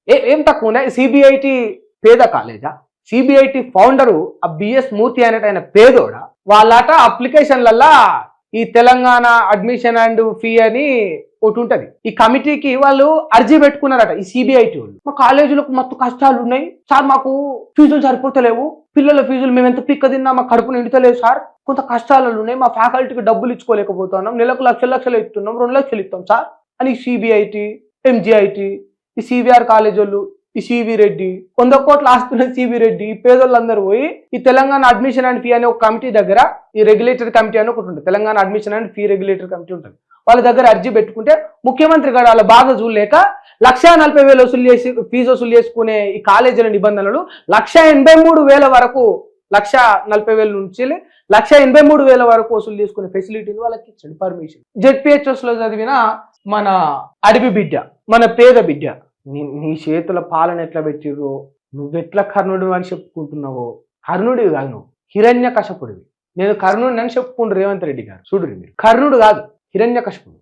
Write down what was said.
ఏం తక్కువ ఉన్నాయి? సిబిఐటి పేద కాలేజా? సిబిఐటి ఫౌండరు ఆ బిఎస్ మూర్తి అనేట ఆయన పేదోడా? వాళ్ళట అప్లికేషన్లల్లా ఈ తెలంగాణ అడ్మిషన్ అండ్ ఫీ అని ఒకటి ఉంటది. ఈ కమిటీకి వాళ్ళు అర్జీ పెట్టుకున్నారట ఈ సిబిఐటి వాళ్ళు. మా కాలేజీలకు మొత్తం కష్టాలు ఉన్నాయి సార్, మాకు ఫీజులు సరిపోతలేవు, పిల్లల ఫీజులు మేము ఎంత పిక్క తిన్నా మా కడుపు నిండుతలేదు సార్, కొంత కష్టాలు ఉన్నాయి, మా ఫ్యాకల్టీకి డబ్బులు ఇచ్చుకోలేకపోతున్నాం, నెలకు లక్షలు ఇస్తున్నాం, 2 లక్షలు ఇస్తాం సార్ అని సిబిఐటి, ఎంజిఐటి, ఈ సివిఆర్ కాలేజ్ వాళ్ళు, ఈ సివి రెడ్డి, 100 కోట్లు ఆస్తున్న సివి రెడ్డి, ఈ పేదోళ్ళందరూ పోయి ఈ తెలంగాణ అడ్మిషన్ అండ్ ఫీ అనే ఒక కమిటీ దగ్గర, ఈ రెగ్యులేటరీ కమిటీ అని ఒకటి ఉంటుంది, Telangana admission and fee regulatory committee ఉంటుంది, వాళ్ళ దగ్గర అర్జీ పెట్టుకుంటే ముఖ్యమంత్రి గారు వాళ్ళ బాగా చూడలేక 1,40,000 వసూలు చేసి ఫీజు వసూలు చేసుకునే ఈ కాలేజీల నిబంధనలు 1,83,000 వరకు, 1,40,000 నుంచి 1,83,000 వరకు వసూలు చేసుకునే ఫెసిలిటీని వాళ్ళకి ఇచ్చాడు పర్మిషన్. జెడ్పిహెచ్ఎస్ లో చదివిన మన అడవి బిడ్డ, మన పేద బిడ్డ, నీ చేతుల పాలన ఎట్లా పెట్టిర్రో, నువ్వెట్లా కర్ణుడు అని చెప్పుకుంటున్నావో, కర్ణుడివి కాదు నువ్వు, హిరణ్య కశపుడివి. నేను కర్ణుడిని అని చెప్పుకుంటు రేవంత్ రెడ్డి గారు, చూడు మీరు కర్ణుడు కాదు, హిరణ్య కశపుడు.